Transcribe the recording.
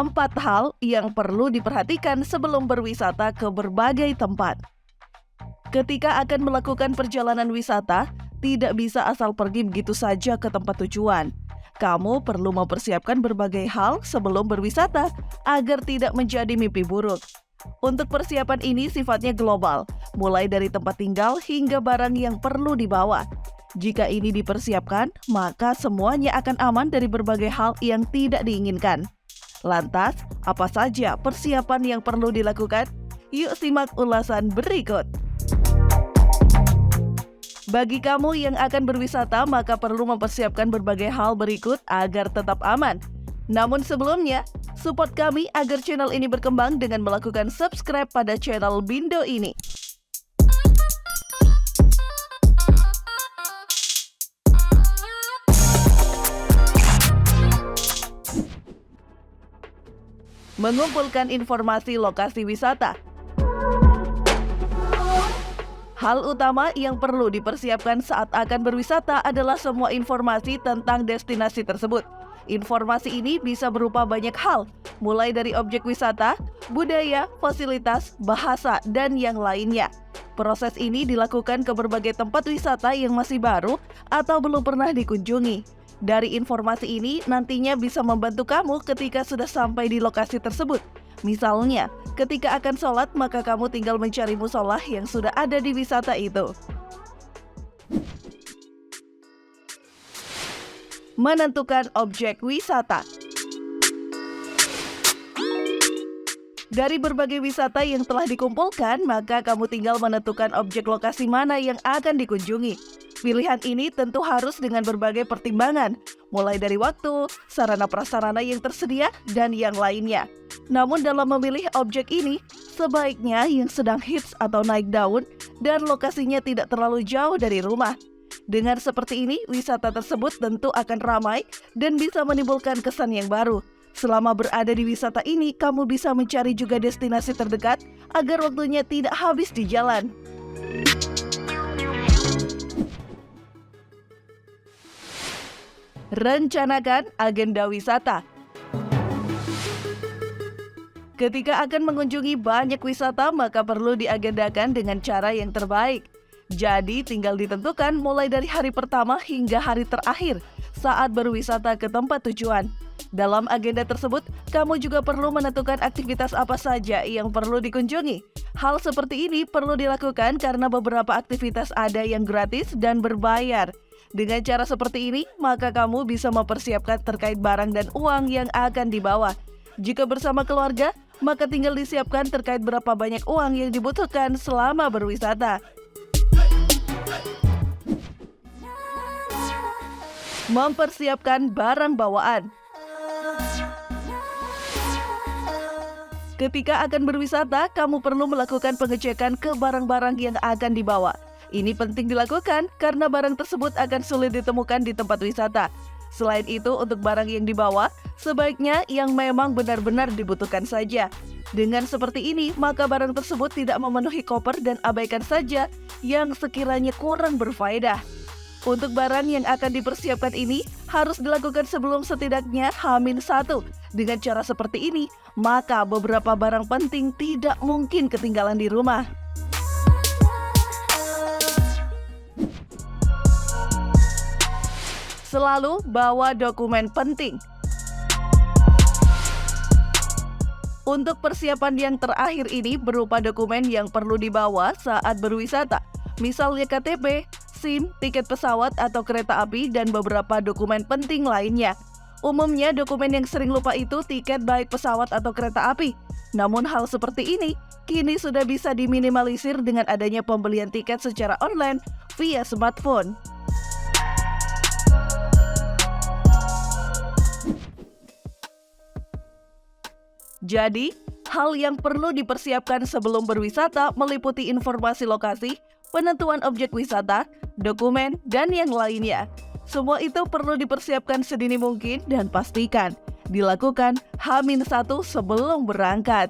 4 hal yang perlu diperhatikan sebelum berwisata ke berbagai tempat. Ketika akan melakukan perjalanan wisata, tidak bisa asal pergi begitu saja ke tempat tujuan. Kamu perlu mempersiapkan berbagai hal sebelum berwisata agar tidak menjadi mimpi buruk. Untuk persiapan ini sifatnya global, mulai dari tempat tinggal hingga barang yang perlu dibawa. Jika ini dipersiapkan, maka semuanya akan aman dari berbagai hal yang tidak diinginkan. Lantas, apa saja persiapan yang perlu dilakukan? Yuk simak ulasan berikut. Bagi kamu yang akan berwisata, maka perlu mempersiapkan berbagai hal berikut agar tetap aman. Namun sebelumnya, support kami agar channel ini berkembang dengan melakukan subscribe pada channel Bindo ini. Mengumpulkan informasi lokasi wisata. Hal utama yang perlu dipersiapkan saat akan berwisata adalah semua informasi tentang destinasi tersebut. Informasi ini bisa berupa banyak hal, mulai dari objek wisata, budaya, fasilitas, bahasa, dan yang lainnya. Proses ini dilakukan ke berbagai tempat wisata yang masih baru atau belum pernah dikunjungi. Dari informasi ini nantinya bisa membantu kamu ketika sudah sampai di lokasi tersebut. Misalnya, ketika akan sholat, maka kamu tinggal mencari musolah yang sudah ada di wisata itu. Menentukan objek wisata. Dari berbagai wisata yang telah dikumpulkan, maka kamu tinggal menentukan objek lokasi mana yang akan dikunjungi. Pilihan ini tentu harus dengan berbagai pertimbangan, mulai dari waktu, sarana prasarana yang tersedia, dan yang lainnya. Namun dalam memilih objek ini, sebaiknya yang sedang hits atau naik daun dan lokasinya tidak terlalu jauh dari rumah. Dengan seperti ini, wisata tersebut tentu akan ramai dan bisa menimbulkan kesan yang baru. Selama berada di wisata ini, kamu bisa mencari juga destinasi terdekat agar waktunya tidak habis di jalan. Rencanakan agenda wisata. Ketika akan mengunjungi banyak wisata, maka perlu diagendakan dengan cara yang terbaik. Jadi, tinggal ditentukan mulai dari hari pertama hingga hari terakhir saat berwisata ke tempat tujuan. Dalam agenda tersebut, kamu juga perlu menentukan aktivitas apa saja yang perlu dikunjungi. Hal seperti ini perlu dilakukan karena beberapa aktivitas ada yang gratis dan berbayar. Dengan cara seperti ini, maka kamu bisa mempersiapkan terkait barang dan uang yang akan dibawa. Jika bersama keluarga, maka tinggal disiapkan terkait berapa banyak uang yang dibutuhkan selama berwisata. Mempersiapkan barang bawaan. Ketika akan berwisata, kamu perlu melakukan pengecekan ke barang-barang yang akan dibawa. Ini penting dilakukan karena barang tersebut akan sulit ditemukan di tempat wisata. Selain itu, untuk barang yang dibawa, sebaiknya yang memang benar-benar dibutuhkan saja. Dengan seperti ini, maka barang tersebut tidak memenuhi koper dan abaikan saja yang sekiranya kurang berfaedah. Untuk barang yang akan dipersiapkan ini, harus dilakukan sebelum setidaknya H-1. Dengan cara seperti ini, maka beberapa barang penting tidak mungkin ketinggalan di rumah. Selalu bawa dokumen penting. Untuk persiapan yang terakhir ini berupa dokumen yang perlu dibawa saat berwisata. Misalnya KTP, SIM, tiket pesawat atau kereta api, dan beberapa dokumen penting lainnya. Umumnya dokumen yang sering lupa itu tiket baik pesawat atau kereta api. Namun hal seperti ini kini sudah bisa diminimalisir dengan adanya pembelian tiket secara online via smartphone. Jadi, hal yang perlu dipersiapkan sebelum berwisata meliputi informasi lokasi, penentuan objek wisata, dokumen, dan yang lainnya. Semua itu perlu dipersiapkan sedini mungkin dan pastikan dilakukan H-1 sebelum berangkat.